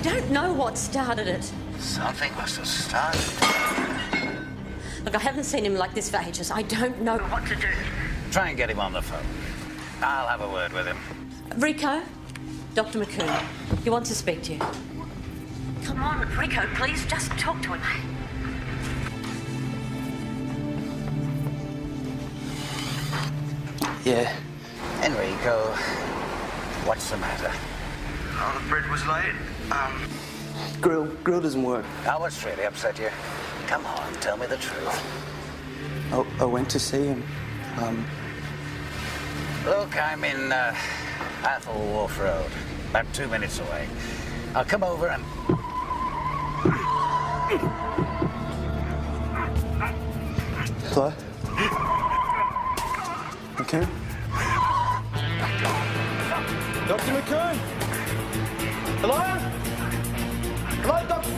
don't know what started it. Something must have started. Look, I haven't seen him like this for ages. I don't know what to do. Try and get him on the phone. I'll have a word with him. Rico, Dr. McCoon, he wants to speak to you. Come on, Rico, please, just talk to him. Yeah. Enrico, what's the matter? Oh, the bread was late. Grill doesn't work. Now, what's really upset you? Come on, tell me the truth. I went to see him. Look, I'm in Athol Wharf Road, about 2 minutes away. I'll come over and... Hello? Okay. Dr. McCoon? Hello? Hello, Doctor?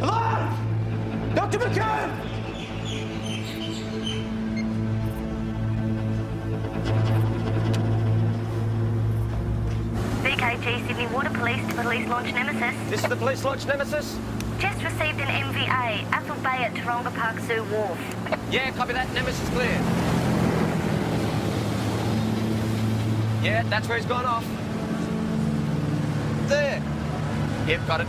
Hello? Dr. McCoon? VKG Sydney Water Police to Police Launch Nemesis. This is the police launch Nemesis? Just received an MVA, Athol Bay at Taronga Park Zoo Wharf. Yeah, copy that. Nemesis clear. Yeah, that's where he's gone off. There. Yep, got it.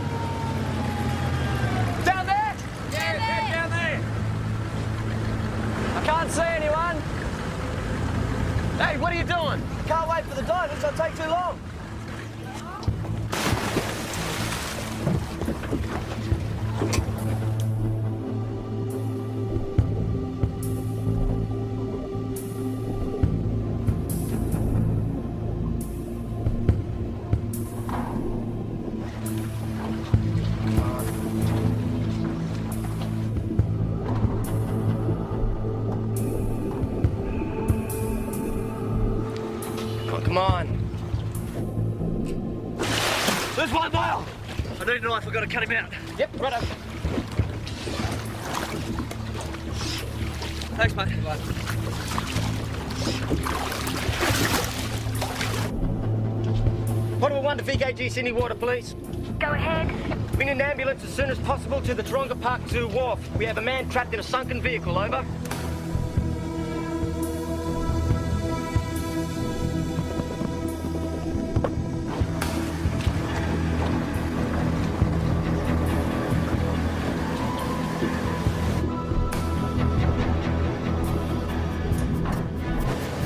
Down there? Yeah, down there. I can't see anyone. Hey, what are you doing? Can't wait for the dive. This won't take too long. Come on. There's 1 mile. I need a knife. I've got to cut him out. Yep, right up. Thanks, mate. Right. Portable 1 to VKG Sydney Water Police. Go ahead. Bring an ambulance as soon as possible to the Taronga Park Zoo Wharf. We have a man trapped in a sunken vehicle, over.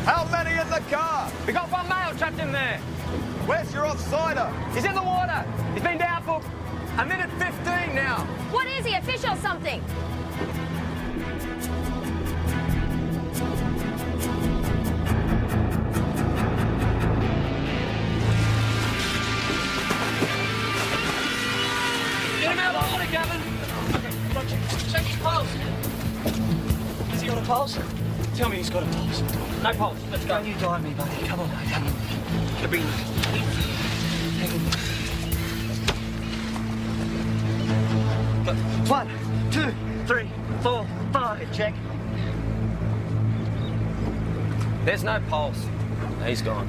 How many in the car? We got 1 male trapped in there. Where's your offsider? He's in the water. He's been down for a minute 15 now. What is he, a fish or something? Get him out of the water, Gavin. Check his pulse. Has he got a pulse? Tell me he's got a pulse. No pulse. Let's go. Don't you dive me, buddy. Come on, come on. Hang on. Look, 1, 2, 3, 4, 5. Check. There's no pulse. He's gone.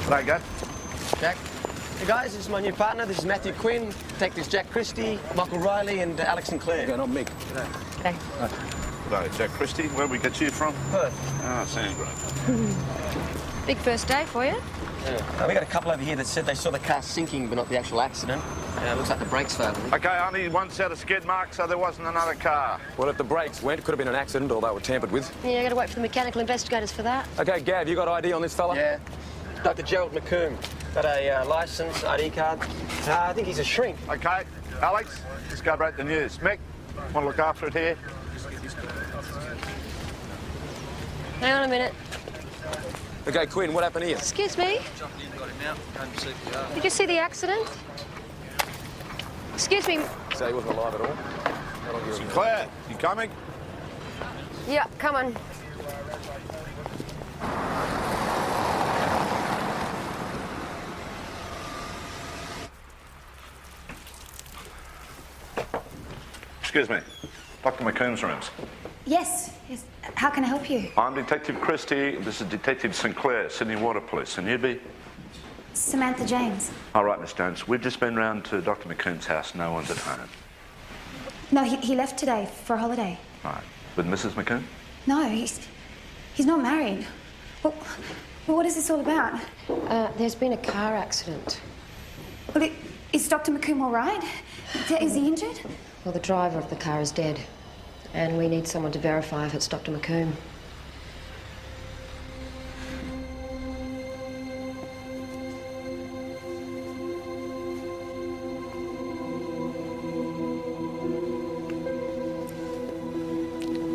G'day, Gat. Jack. Hey guys, this is my new partner. This is Matthew Quinn, Detectives Jack Christie, Michael Riley, and Alex Sinclair. I'm Mick. Okay. Hello, Jack Christie. Where we get you from? Perth. Ah, sounds great. Big first day for you. We got a couple over here that said they saw the car sinking, but not the actual accident. Looks like the brakes failed. Okay, only one set of skid marks, so there wasn't another car. Well, if the brakes went, it could have been an accident or they were tampered with. Yeah, I got to wait for the mechanical investigators for that. OK, Gav, you got ID on this fella? Yeah. Dr. Gerald McComb. Got a licence, ID card. I think he's a shrink. Okay, Alex, let's go break the news. Mick, want to look after it here? Hang on a minute. OK, Quinn, what happened here? Excuse me? Did you see the accident? Excuse me. So he wasn't alive at all? Claire, you coming? Yeah, come on. Excuse me, Dr. McComb's rooms. Yes. How can I help you? I'm Detective Christie. This is Detective Sinclair, Sydney Water Police. And you'd be? Samantha James. All right, Miss Jones. We've just been round to Dr. McComb's house. No one's at home. No, he left today for a holiday. Right. With Mrs. McComb? No, he's not married. Well, what is this all about? There's been a car accident. Well, is Dr. McComb all right? Is he injured? Well, the driver of the car is dead. And we need someone to verify if it's Dr. McComb.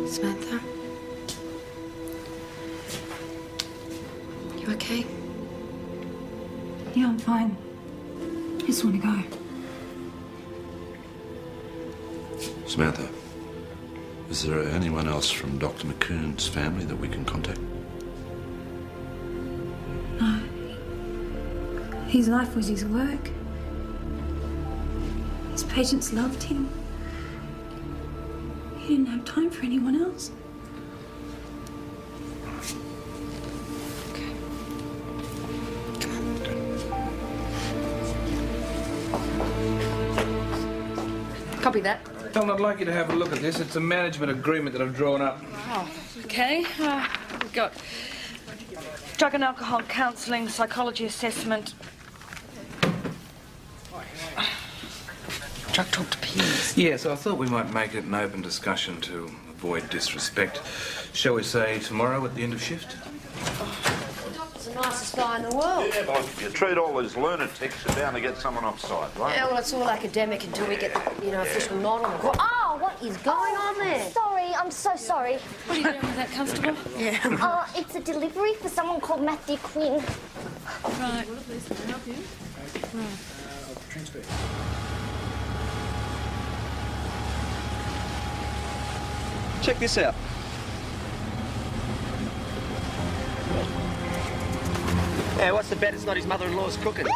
Samantha? You okay? Yeah, I'm fine. I just want to go. Samantha, is there anyone else from Dr. McComb's family that we can contact? No. His life was his work. His patients loved him. He didn't have time for anyone else. Okay. Copy that. Tom, I'd like you to have a look at this. It's a management agreement that I've drawn up. Oh, okay. We've got drug and alcohol counselling, psychology assessment. Drug talk to peers. Yeah, so I thought we might make it an open discussion to avoid disrespect. Shall we say tomorrow at the end of shift? The doctor's the nicest guy in the world. Yeah, but if you treat all these lunatics, you're bound to get someone offside, right? Yeah, well, it's all academic until we get the, official nod on it. Oh, what is going on there? Sorry, I'm so sorry. What are you doing with that constable? Yeah. It's a delivery for someone called Matthew Quinn. Right. Check this out. Yeah, what's the bet it's not his mother-in-law's cooking?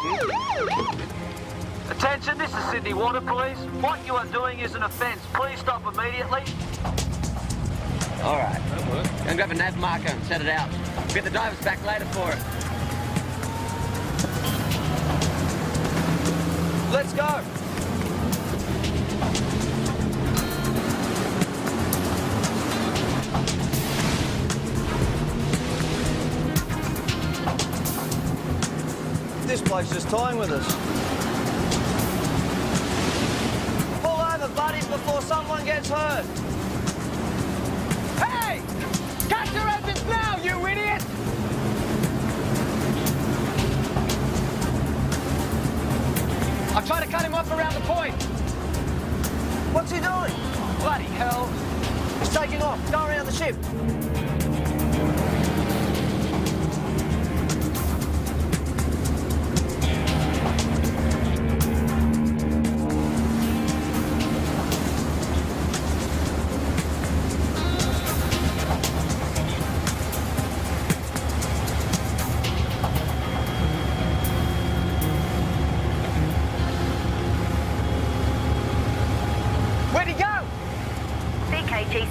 Attention, this is Sydney Water Police. What you are doing is an offence. Please stop immediately. All right. Go and grab a nav marker and set it out. Get the divers back later for it. Let's go. This place is toying with us. Pull over, buddies, before someone gets hurt. Hey! Cut your engines now, you idiot! I tried to cut him off around the point. What's he doing? Bloody hell. He's taking off. Go around the ship.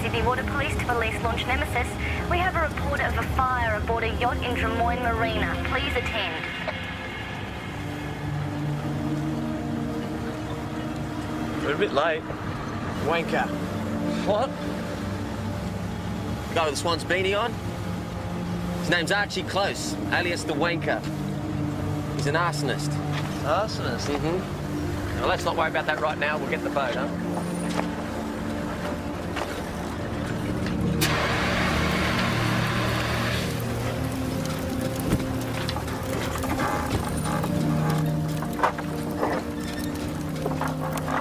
Sydney Water Police to Police Launch Nemesis. We have a report of a fire aboard a yacht in Drummoyne Marina. Please attend. We're a bit late. Wanker. What? Guy with the Swan's beanie on? His name's Archie Close, alias the Wanker. He's an arsonist. Arsonist? Mm-hmm. Now, let's not worry about that right now. We'll get the boat, huh?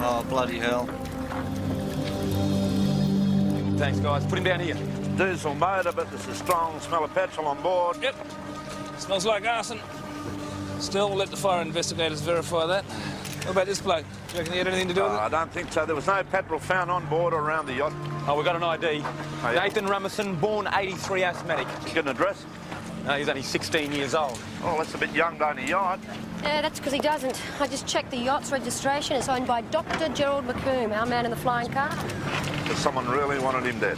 Oh, bloody hell. Thanks, guys. Put him down here. Diesel motor, but there's a strong smell of petrol on board. Yep. Smells like arson. Still, we'll let the fire investigators verify that. What about this bloke? Do you reckon he had anything to do with it? I don't think so. There was no petrol found on board or around the yacht. Oh, we got an ID. Oh, yeah. Nathan Rummerson, born 83, asthmatic. Get an address? No, he's only 16 years old. Oh, that's a bit young to own a yacht. Yeah, that's because he doesn't. I just checked the yacht's registration. It's owned by Dr. Gerald McComb, our man in the flying car. Because someone really wanted him dead.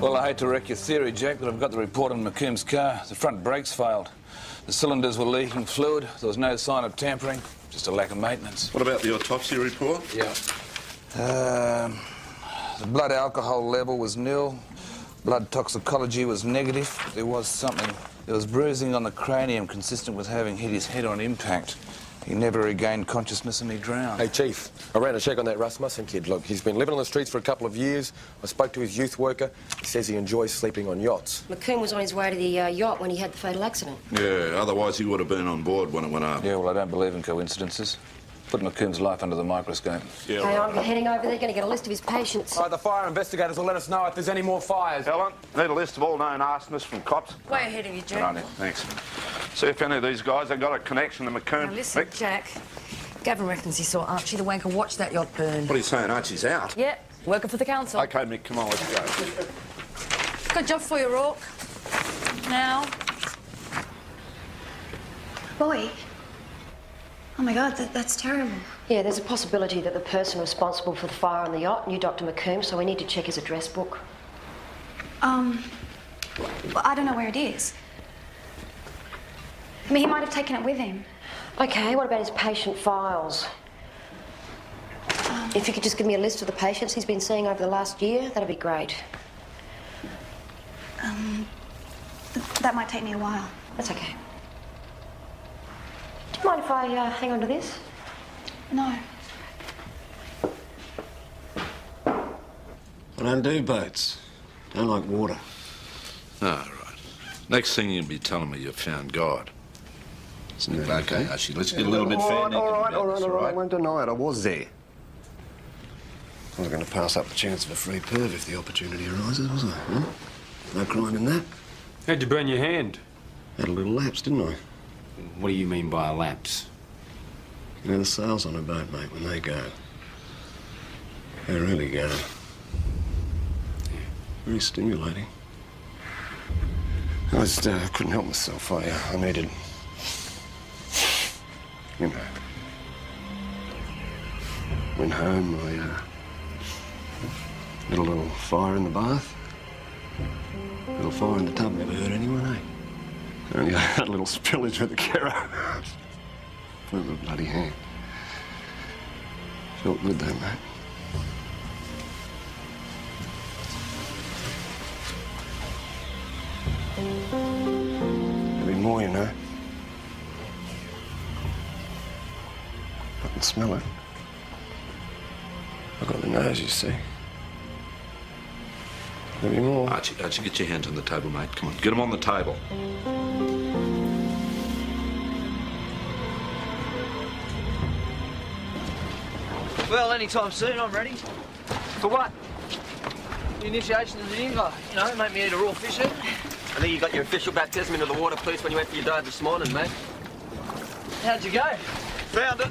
Well, I hate to wreck your theory, Jack, but I've got the report on McComb's car. The front brakes failed. The cylinders were leaking fluid. There was no sign of tampering, just a lack of maintenance. What about the autopsy report? Yeah. The blood alcohol level was nil. Blood toxicology was negative. There was something. There was bruising on the cranium consistent with having hit his head on impact. He never regained consciousness and he drowned. Hey, Chief, I ran a check on that Rasmussen kid. Look, he's been living on the streets for a couple of years. I spoke to his youth worker. He says he enjoys sleeping on yachts. McComb was on his way to the yacht when he had the fatal accident. Yeah, otherwise he would have been on board when it went up. Yeah, well, I don't believe in coincidences. Put McComb's life under the microscope. Yeah, Hey, I'm heading over there, going to get a list of his patients. All right, the fire investigators will let us know if there's any more fires. Helen, need a list of all known arsonists from cops. Way ahead of you, Jack. Good on you. Thanks. See if any of these guys have got a connection to McComb. Now listen, Mick? Jack. Gavin reckons he saw Archie the Wanker watch that yacht burn. What are you saying, Archie's out? Yeah, working for the council. OK, Mick, come on, let's go. Good job for you, Rourke. Now. Boy. Oh my God, that's terrible. Yeah, there's a possibility that the person responsible for the fire on the yacht knew Dr. McComb, so we need to check his address book. Well, I don't know where it is. I mean, he might have taken it with him. Okay, what about his patient files? If you could just give me a list of the patients he's been seeing over the last year, that'd be great. That might take me a while. That's okay. Do you mind if I hang on to this? No. I don't do boats. Don't like water. Ah, right. Next thing you'll be telling me you've found God. Okay, Archie, let's get a little bit fair. All right. I won't deny it. I was there. I was going to pass up the chance of a free perv if the opportunity arises, was I? Huh? No crime in that. How'd you burn your hand? Had a little lapse, didn't I? What do you mean by a lapse? You know, the sails on a boat, mate, when they go, they really go. Very stimulating. I just couldn't help myself. I needed, you know. Went home, I lit a little fire in the bath. A little fire in the tub never hurt anyone, eh? Only that little spillage with the Kero. Flew the bloody hand. Felt good though, mate. There'll be more, you know. I can smell it. I've got the nose, you see. There'll be more. Archie, get your hands on the table, mate. Come on, get them on the table. Well, anytime soon, I'm ready. For what? The initiation of the new guy. You know, make me eat a raw fish head. I think you got your official baptism into the water, police, when you went for your dive this morning, mate. How'd you go? Found it.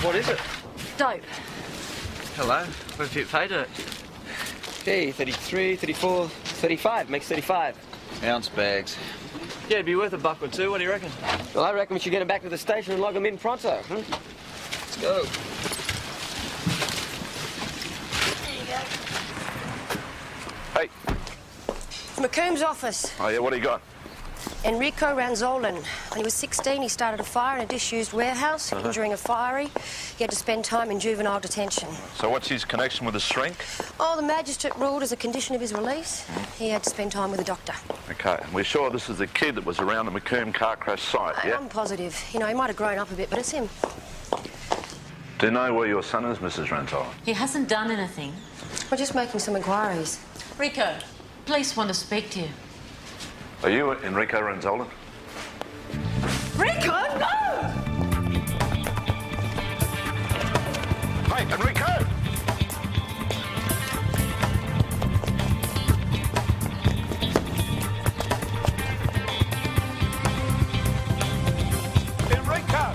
What is it? Dope. Hello. Where'd you pay dirt? Okay, 33, 34, 35. Makes 35. Ounce bags. Yeah, it'd be worth $1 or $2. What do you reckon? Well, I reckon we should get him back to the station and log him in pronto. Let's go. Hey. McComb's office. Oh, yeah, what do you got? Enrico Ranzolin. When he was 16, he started a fire in a disused warehouse, injuring a fiery. He had to spend time in juvenile detention. So what's his connection with the shrink? Oh, the magistrate ruled as a condition of his release, he had to spend time with a doctor. Okay, and we're sure this is the kid that was around the McComb car crash site, yeah? I'm positive. You know, he might have grown up a bit, but it's him. Do you know where your son is, Mrs. Ranzolin? He hasn't done anything. We're just making some inquiries. Rico, police want to speak to you. Are you Enrico Ranzolin? Rico, no! Hey, Enrico! Enrico!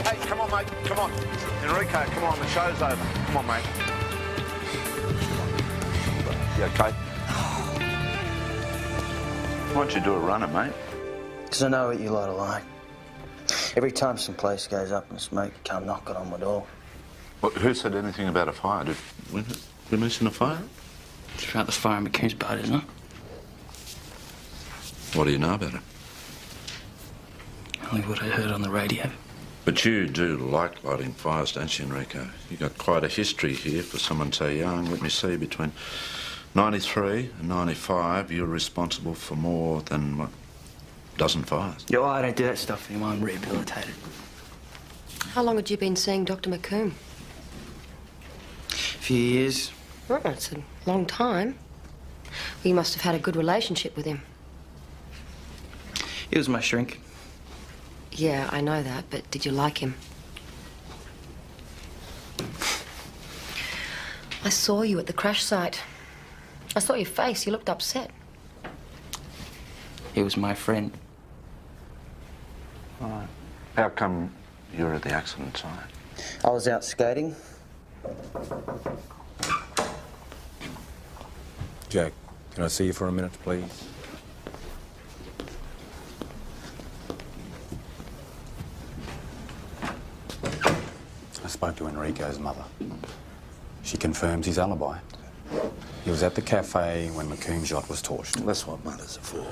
Hey, come on, mate, come on. Enrico, come on, the show's over. Come on, mate. You okay? Why'd you do a runner, mate? Because I know what you lot are like. Every time some place goes up in smoke, you come knocking on my door. Well, who said anything about a fire? Did we mention a fire? It's about the fire in McComb's boat, isn't it? What do you know about it? Only what I heard on the radio. But you do like lighting fires, don't you, Enrico? You got quite a history here for someone so young. Let me see, between 93 and 95, you were responsible for more than, what, a dozen fires? Yo, I don't do that stuff anymore. I'm rehabilitated. How long had you been seeing Dr. McComb? A few years. Oh, that's a long time. Well, you must have had a good relationship with him. He was my shrink. Yeah, I know that, but did you like him? I saw you at the crash site. I saw your face. You looked upset. He was my friend. All right. How come you were at the accident site? I was out skating. Jack, can I see you for a minute, please? I spoke to Enrico's mother. She confirms his alibi. He was at the cafe when McComb's yacht was torched. That's what mothers are for.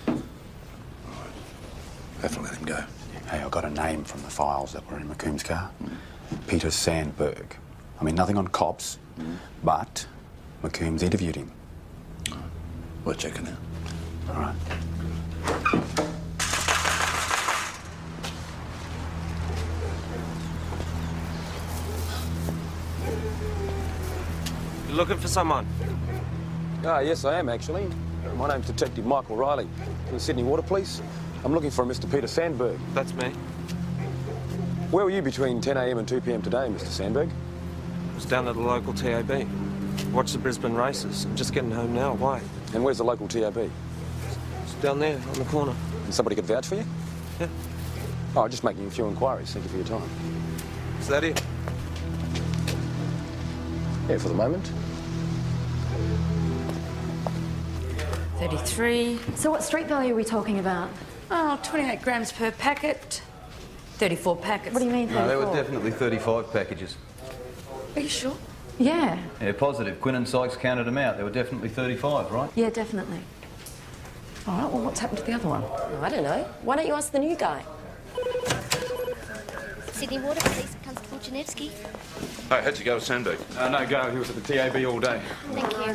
All right. Have to let him go. Hey, I got a name from the files that were in McComb's car. Peter Sandberg. I mean, nothing on cops, but McComb's interviewed him. We're checking out. All right. You looking for someone? Ah, yes, I am, actually. My name's Detective Michael Riley from the Sydney Water Police. I'm looking for a Mr. Peter Sandberg. That's me. Where were you between 10 a.m. and 2 p.m. today, Mr. Sandberg? I was down at the local TAB. Watched the Brisbane races. I'm just getting home now. Why? And where's the local TAB? It's down there, on the corner. And somebody could vouch for you? Yeah. Oh, I'm just making a few inquiries. Thank you for your time. Is that it? Yeah, for the moment. 33. So what street value are we talking about? Oh, 28 grams per packet. 34 packets. What do you mean, 34? No, there were definitely 35 packages. Are you sure? Yeah. Yeah, positive. Quinn and Sykes counted them out. There were definitely 35, right? Yeah, definitely. All right, well, what's happened to the other one? Oh, I don't know. Why don't you ask the new guy? Sydney Water Police, Constable Janevsky. Hey, how'd you go with Sandberg? No go. He was at the TAB all day. Thank you.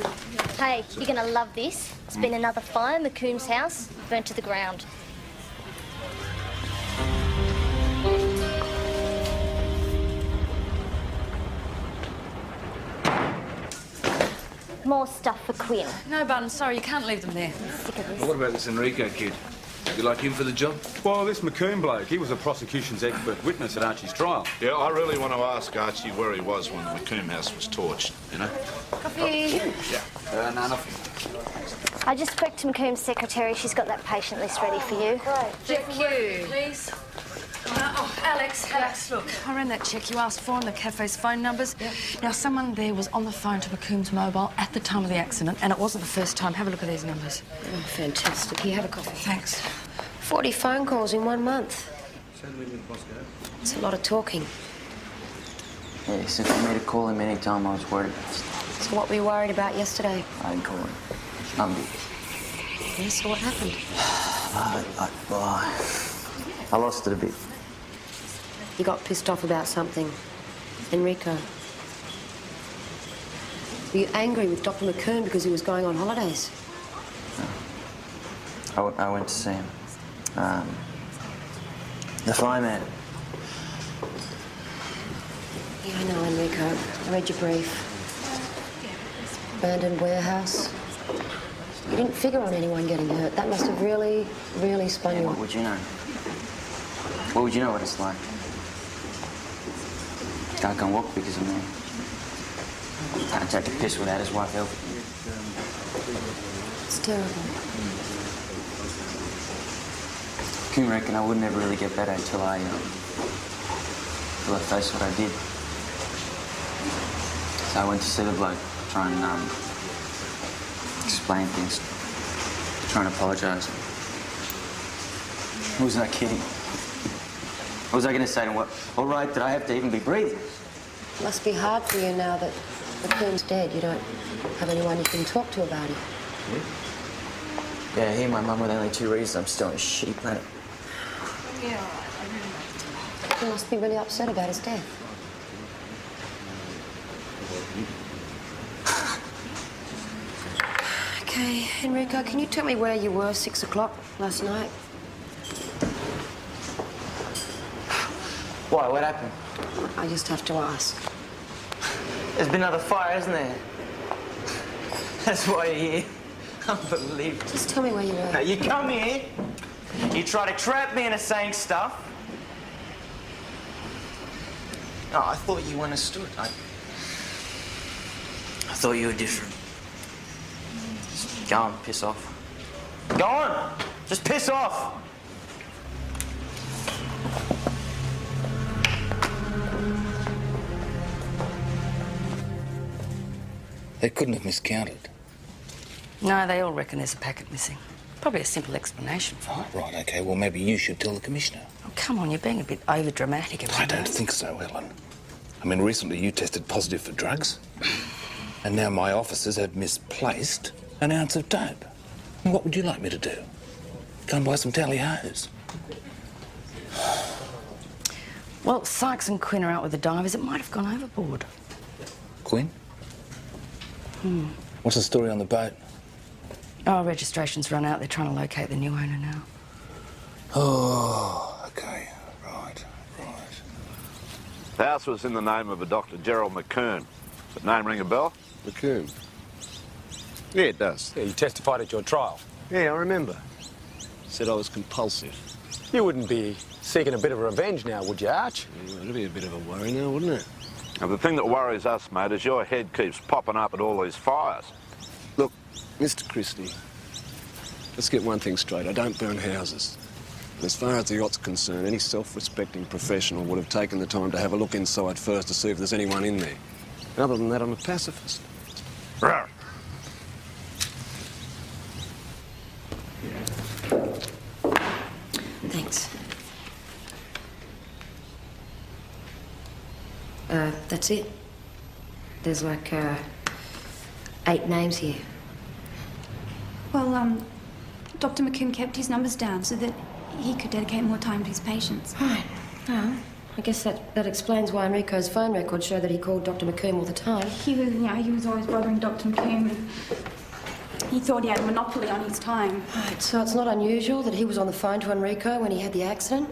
Hey, you're going to love this. It's been another fire in McComb's house, burnt to the ground. More stuff for Quinn. No, Bun, sorry, you can't leave them there. Sick of this. What about this Enrico kid? You like him for the job? Well, this McComb bloke, he was a prosecution's expert witness at Archie's trial. Yeah, I really want to ask Archie where he was when the McComb house was torched, you know? Coffee. Yeah. No, nothing. I just spoke to McComb's secretary. She's got that patient list ready for you. Check you, please. Alex, look, I ran that check you asked for on the cafe's phone numbers. Yep. Now, someone there was on the phone to McComb's mobile at the time of the accident, and it wasn't the first time. Have a look at these numbers. Oh, fantastic. Here, have a coffee. Thanks. 40 phone calls in 1 month. It's a lot of talking. Yeah, since I made a call him any time I was worried about stuff. So what were you worried about yesterday? I didn't call it. Monday. Yes, so what happened? I lost it a bit. You got pissed off about something. Enrico. Were you angry with Dr. McKern because he was going on holidays? I went to see him. The fireman. Yeah, I know, Enrico. I read your brief. Abandoned warehouse. You didn't figure on anyone getting hurt. That must have really, really spun you. What would you know? What would you know what it's like? Guy can't walk because of me. Can't take a piss without his wife helping. It's terrible. I reckon I wouldn't ever really get better until I faced what I did. So I went to see the bloke, try and explain things, try and apologise. I was not kidding. What was I going to say to him? What right did I have to even be breathing? It must be hard for you now that McKern's dead. You don't have anyone you can talk to about it. Yeah, he and my mum were the only two reasons I'm still on this shitty planet. You must be really upset about his death. Okay, Enrico, can you tell me where you were 6 o'clock last night? Why? What happened? I just have to ask. There's been another fire, hasn't there? That's why you're here. Unbelievable. Just tell me where you were. Now, you come here, you try to trap me into saying stuff. No, I thought you understood. I thought you were different. Just go on, piss off. Go on! Just piss off! They couldn't have miscounted. No, they all reckon there's a packet missing. Probably a simple explanation for it. Right, OK. Well, maybe you should tell the Commissioner. Oh, come on, you're being a bit over-dramatic about it. I don't think so, Ellen. I mean, recently you tested positive for drugs. And now my officers have misplaced an ounce of dope. And what would you like me to do? Go and buy some tally-hos? Well, Sykes and Quinn are out with the divers. It might have gone overboard. Quinn? What's the story on the boat? Oh, registration's run out. They're trying to locate the new owner now. Oh, OK. Right. The house was in the name of a Dr. Gerald McKern. Does that name ring a bell? McKern? Yeah, it does. Yeah, you testified at your trial. Yeah, I remember. Said I was compulsive. You wouldn't be seeking a bit of revenge now, would you, Arch? Yeah, it'd be a bit of a worry now, wouldn't it? Now, the thing that worries us, mate, is your head keeps popping up at all these fires. Look, Mr. Christie, let's get one thing straight. I don't burn houses. And as far as the yacht's concerned, any self-respecting professional would have taken the time to have a look inside first to see if there's anyone in there. Other than that, I'm a pacifist. Right. Thanks. That's it. There's like 8 names here. Well, Dr. McKern kept his numbers down so that he could dedicate more time to his patients. Right. Well, I guess that explains why Enrico's phone records show that he called Dr. McKern all the time. He was always bothering Dr. McKern. He thought he had a monopoly on his time. Right, so it's not unusual that he was on the phone to Enrico when he had the accident?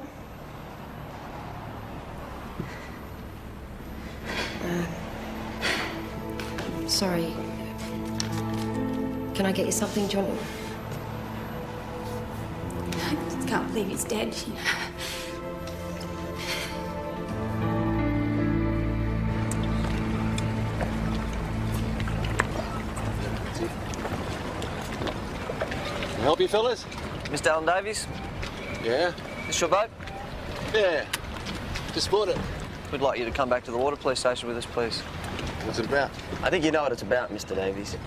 Sorry. Can I get you something? Do you want... I just can't believe he's dead. Can I help you, fellas? Mr. Alan Davies? Yeah? This your boat? Yeah. Just bought it. We'd like you to come back to the water police station with us, please. What's it about? I think you know what it's about, Mr. Davies.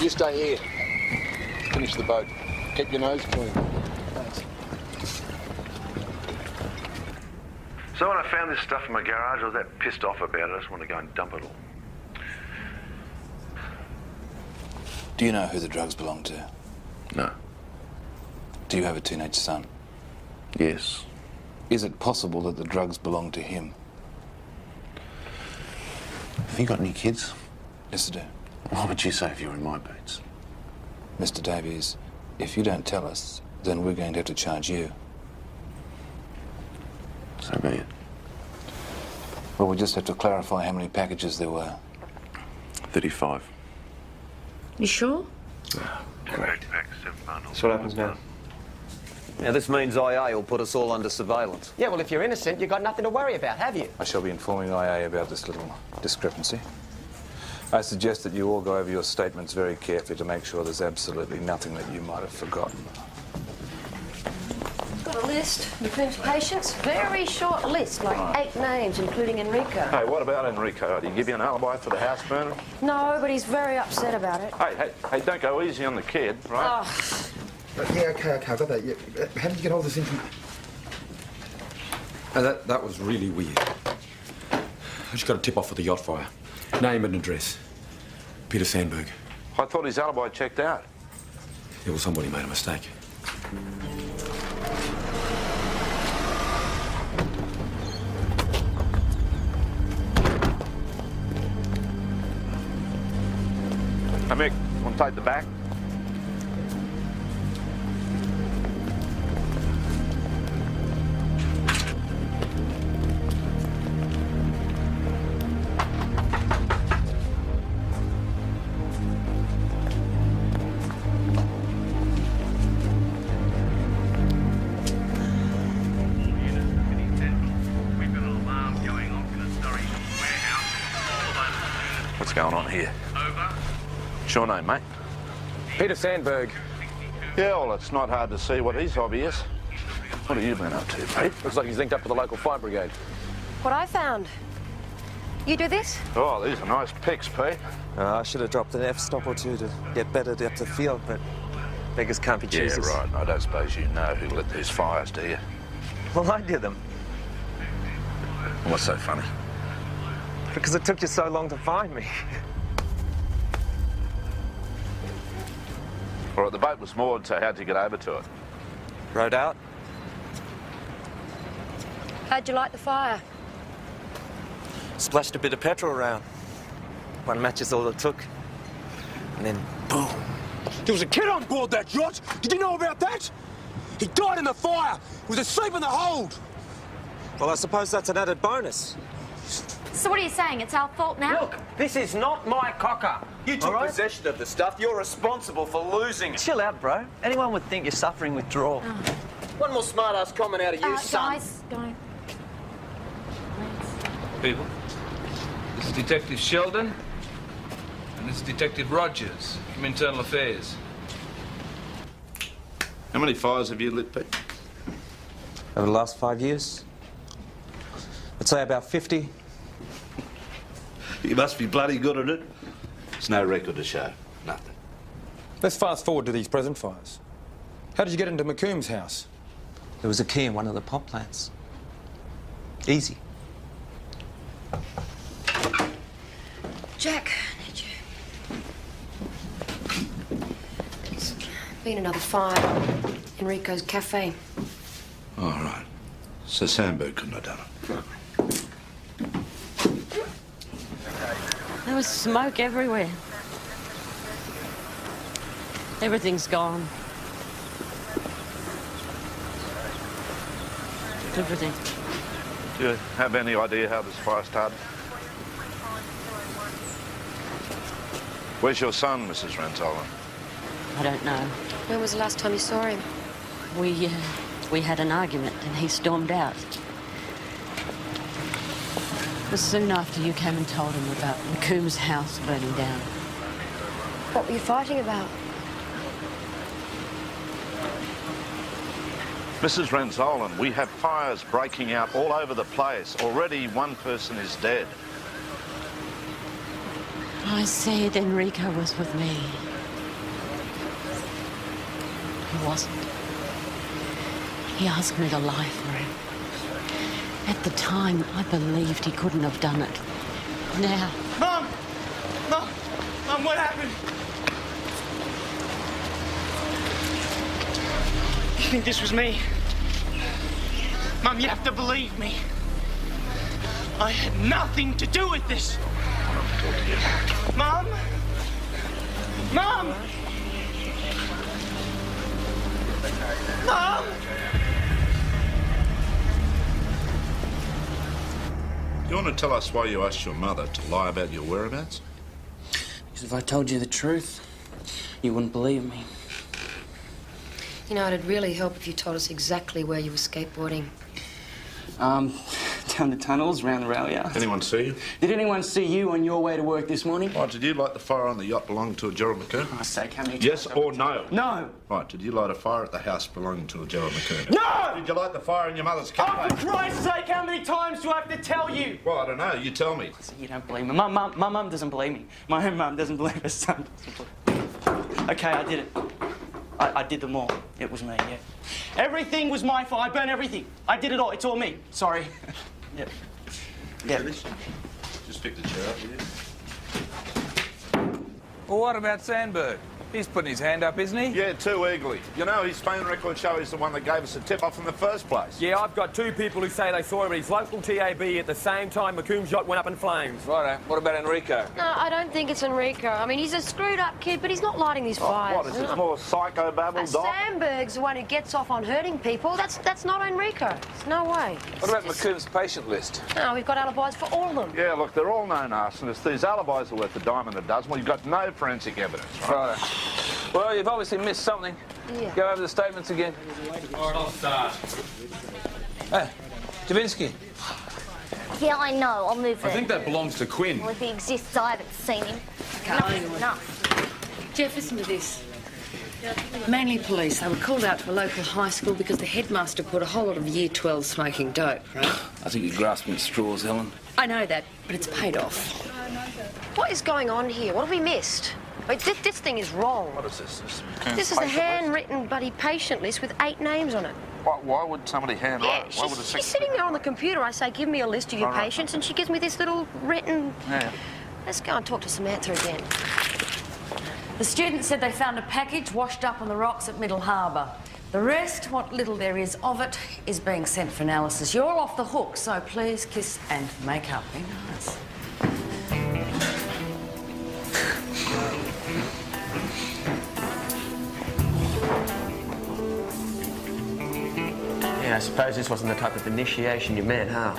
You stay here. Finish the boat. Keep your nose clean. Thanks. So when I found this stuff in my garage, I was that pissed off about it, I just wanted to go and dump it all. Do you know who the drugs belong to? No. Do you have a teenage son? Yes. Is it possible that the drugs belong to him? Have you got any kids? Yes, I do. What would you say if you were in my boots? Mr. Davies, if you don't tell us, then we're going to have to charge you. So be it. Well, we just have to clarify how many packages there were. 35. You sure? Correct. So what happens now? Now, this means IA will put us all under surveillance. Yeah, well, if you're innocent, you've got nothing to worry about, have you? I shall be informing IA about this little discrepancy. I suggest that you all go over your statements very carefully to make sure there's absolutely nothing that you might have forgotten. Got a list. McCoom's patients. Very short list, like 8 names, including Enrico. Hey, what about Enrico? Did he give you an alibi for the house burning? No, but he's very upset about it. Hey, don't go easy on the kid, right? Oh. Yeah, okay, I got that. Yeah. How did you get all this information? That was really weird. I just got a tip off for the yacht fire. Name and address. Peter Sandberg. I thought his alibi checked out. Yeah, well, somebody made a mistake. Hey, Mick, want to take the back? What's going on here? What's your name, mate? Peter Sandberg. Yeah, well, it's not hard to see what his hobby is. What have you been up to, Pete? Looks like he's linked up with the local fire brigade. What I found. You do this? Oh, these are nice pics, Pete. I should have dropped an F-stop or two to get better depth of field, but beggars can't be choosers. Yeah, right. I don't suppose you know who lit these fires, do you? Well, I did them. What's so funny? Because it took you so long to find me. All right, the boat was moored, so how'd you get over to it? Rode out. How'd you light the fire? Splashed a bit of petrol around. One match is all it took. And then, boom. There was a kid on board that yacht. Did you know about that? He died in the fire. He was asleep in the hold. Well, I suppose that's an added bonus. So what are you saying? It's our fault now? Look, this is not my cocker. You took possession of the stuff. You're responsible for losing it. Chill out, bro. Anyone would think you're suffering withdrawal. Oh. One more smart-ass comment out of you, son. Guys, don't. People, this is Detective Sheldon, and this is Detective Rogers from Internal Affairs. How many fires have you lit, Pete? Over the last 5 years? I'd say about 50. You must be bloody good at it. There's no record to show. Nothing. Let's fast forward to these present fires. How did you get into McCoom's house? There was a key in one of the pot plants. Easy. Jack, need you. There's been another fire. Enrico's cafe. All right. So Sandberg couldn't have done it. There was smoke everywhere. Everything's gone. Everything. Do you have any idea how this fire started? Where's your son, Mrs. Rentola? I don't know. When was the last time you saw him? We had an argument and he stormed out. It was soon after you came and told him about McCoom's house burning down. What were you fighting about? Mrs. Renzolan, we have fires breaking out all over the place. Already one person is dead. I said Enrico was with me. He wasn't. He asked me to lie for him. At the time, I believed he couldn't have done it. Now... Mum! Mum! Mum, what happened? You think this was me? Mum, you have to believe me. I had nothing to do with this. Mum? Mum! Mum! Do you want to tell us why you asked your mother to lie about your whereabouts? Because if I told you the truth, you wouldn't believe me. You know, it'd really help if you told us exactly where you were skateboarding. Down the tunnels, round the rail yard. Anyone see you? Did anyone see you on your way to work this morning? Right, did you light the fire on the yacht belonging to a Gerald McKern? For Christ's sake, how many times? Yes or no? No! Right, did you light a fire at the house belonging to a Gerald McKern? No! Did you light the fire in your mother's cafe? Oh, for Christ's sake, how many times do I have to tell you? Well, I don't know. You tell me. You don't believe me. My mum doesn't believe me. My own mum doesn't believe her son doesn't believe me. OK, I did it. I did them all. It was me, yeah. Everything was my fault. I burned everything. I did it all. It's all me. Sorry. Yep. Yep. Just pick the chair up, will you? Well, what about Sandberg? He's putting his hand up, isn't he? Yeah, too eagerly. You know, his phone record show is the one that gave us a tip-off in the first place. Yeah, I've got two people who say they saw him at his local TAB at the same time McComb's yacht went up in flames. Righto. What about Enrico? No, I don't think it's Enrico. I mean, he's a screwed-up kid, but he's not lighting these fires. What, is this more psychobabble, Doc? Sandberg's the one who gets off on hurting people. That's not Enrico. There's no way. What about McComb's patient list? No, we've got alibis for all of them. Yeah, look, they're all known arsonists. These alibis are worth a dime and a dozen. Well, you've got no forensic evidence, right? Righto. Well, you've obviously missed something. Yeah. Go over the statements again. All right, I'll start. Hey, Javinsky. Yeah, I know. I'll move it. I think that belongs to Quinn. Well, if he exists, I haven't seen him. Enough. Enough. Jeff, listen to this. Mainly police. They were called out to a local high school because the headmaster put a whole lot of Year 12 smoking dope, right? I think you're grasping at straws, Helen. I know that, but it's paid off. What is going on here? What have we missed? Wait, this thing is wrong. What is this? This is a handwritten bloody patient list with 8 names on it. Why would somebody handwrite it? Why would She's sitting there on the computer. I say, give me a list of your patients, and she gives me this little written... Yeah. Let's go and talk to Samantha again. The student said they found a package washed up on the rocks at Middle Harbour. The rest, what little there is of it, is being sent for analysis. You're off the hook, so please kiss and make up. Be nice. Yeah, I suppose this wasn't the type of initiation you meant, huh?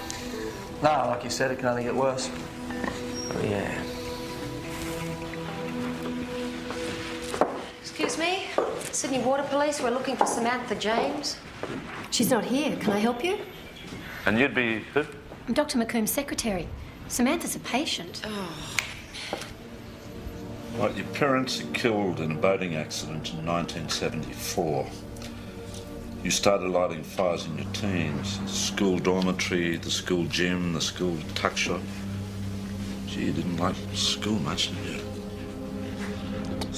No, like you said, it can only get worse. Oh, yeah. Excuse me? Sydney Water Police, we're looking for Samantha James. She's not here. Can I help you? And you'd be who? I'm Dr. McComb's secretary. Samantha's a patient. Right, your parents are killed in a boating accident in 1974. You started lighting fires in your teens. The school dormitory, the school gym, the school tuck shop. Gee, you didn't like school much, did you?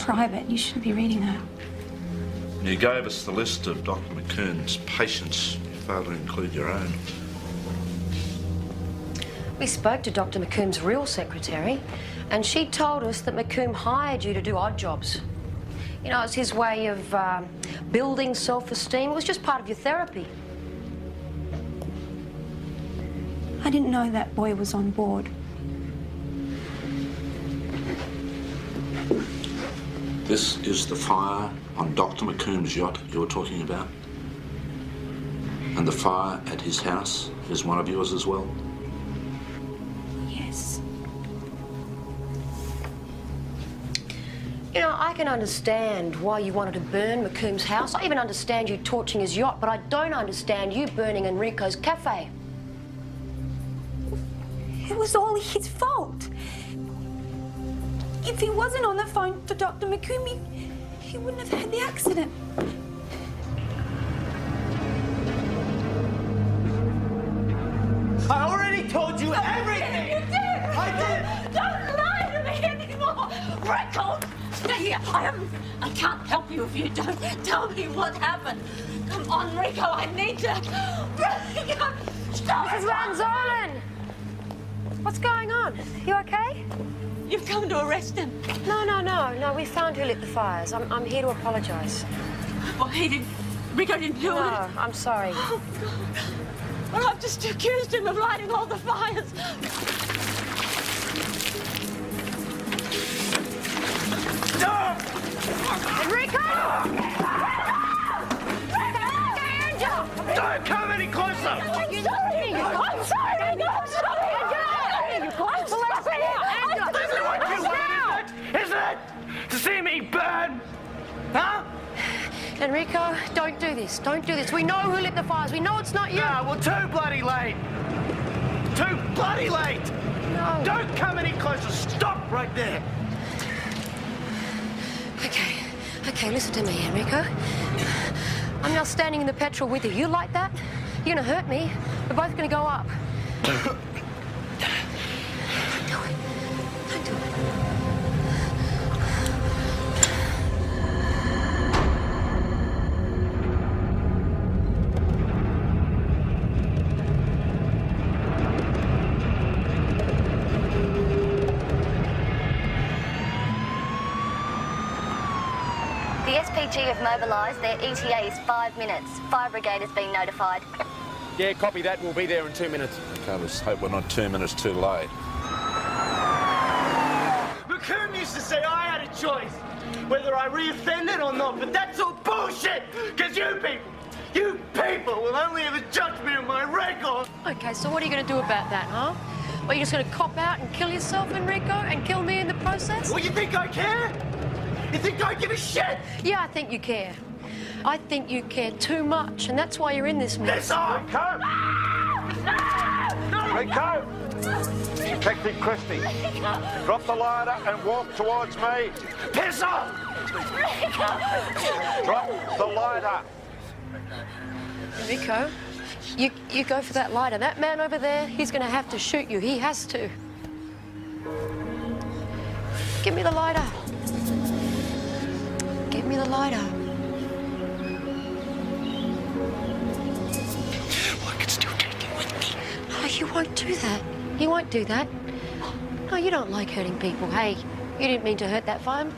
Private. You shouldn't be reading that. You gave us the list of Dr. McComb's patients. You failed to include your own. We spoke to Dr. McComb's real secretary, and she told us that McComb hired you to do odd jobs. You know, it's his way of building self-esteem. It was just part of your therapy. I didn't know that boy was on board. This is the fire on Dr. McComb's yacht you were talking about? And the fire at his house is one of yours as well? Yes. You know, I can understand why you wanted to burn McComb's house. I even understand you torching his yacht, but I don't understand you burning Enrico's cafe. It was all his fault. If he wasn't on the phone to Dr. McComb, he wouldn't have had the accident. I already told you everything! You did! I did! Don't lie to me anymore! Rico! Stay here! I can't help you if you don't tell me what happened. Come on, Rico, I need to... Rico! Stop! Mrs. Ranzolan! What's going on? You okay? You've come to arrest him. No, we found who lit the fires. I'm here to apologise. Well, Rico didn't do it. No, I'm sorry. Oh, God. Well, I've just accused him of lighting all the fires. Enrico! Don't come any closer! I'm sorry! I'm sorry! I'm sorry! This is what you want, isn't it? To see me burn? Huh? Enrico, don't do this. Don't do this. We know who lit the fires. We know it's not you. No, well, too bloody late. Too bloody late. No. Don't come any closer. Stop right there. Okay, listen to me, Enrico. I'm now standing in the petrol with you. You like that? You're gonna hurt me. We're both gonna go up. Don't do it. Don't do it. The SPG have mobilised. Their ETA is 5 minutes. Fire brigade has been notified. Yeah, copy that. We'll be there in 2 minutes. Okay, let's hope we're not 2 minutes too late. McComb used to say I had a choice whether I re-offended or not, but that's all bullshit! Because you people will only ever judge me on my record! Okay, so what are you going to do about that, huh? Well, you're just going to cop out and kill yourself, Enrico, and kill me in the process? Well, you think I care? You think I give a shit? Yeah, I think you care. I think you care too much, and that's why you're in this mess. Piss off! Rico! Detective Christie, drop the lighter and walk towards me. Piss off! Drop the lighter. Enrico, you go for that lighter. That man over there, he's going to have to shoot you. He has to. Give me the lighter. Give me the lighter. I can still take it with me. Oh, you won't do that. You won't do that. No, you don't like hurting people. Hey, you didn't mean to hurt that fireman.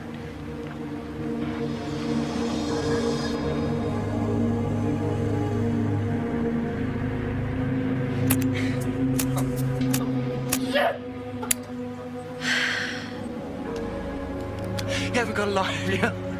You haven't got a lighter, have you?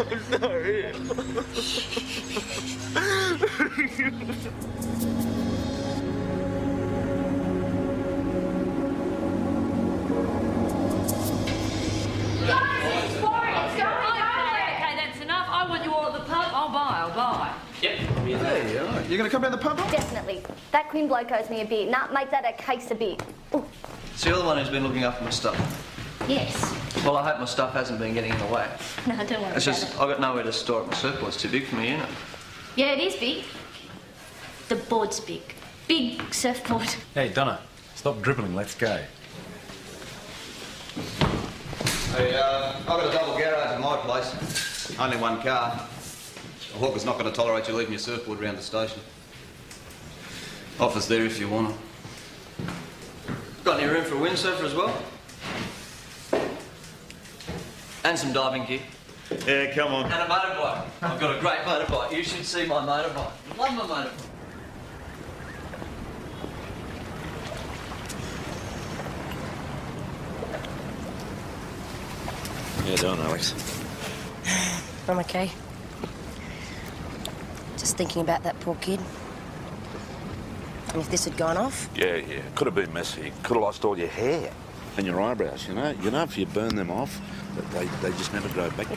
I'm sorry. Okay, that's enough. I want you all at the pub. I'll buy. Yep. Hey, all right. You going to come down the pub? Definitely. That Quinn bloke owes me a beer. Nah, make that a case of beer. Ooh. So you're the one who's been looking after my stuff? Yes. Well, I hope my stuff hasn't been getting in the way. No, don't worry It's about just, it. I've got nowhere to store it. My circle is too big for me, isn't it? Yeah, it is big. The board's big. Big surfboard. Hey, Donna, stop dribbling. Let's go. Hey, I've got a double garage at my place. Only one car. A hawker's not going to tolerate you leaving your surfboard around the station. Office there if you want it. Got any room for a windsurfer as well? And some diving gear. Yeah, come on. And a motorbike. I've got a great motorbike. You should see my motorbike. Love my motorbike. How you doing, Alex? I'm okay. Just thinking about that poor kid. And if this had gone off? Yeah. Could have been messy. Could have lost all your hair and your eyebrows, you know. You know, if you burn them off, they just never grow back.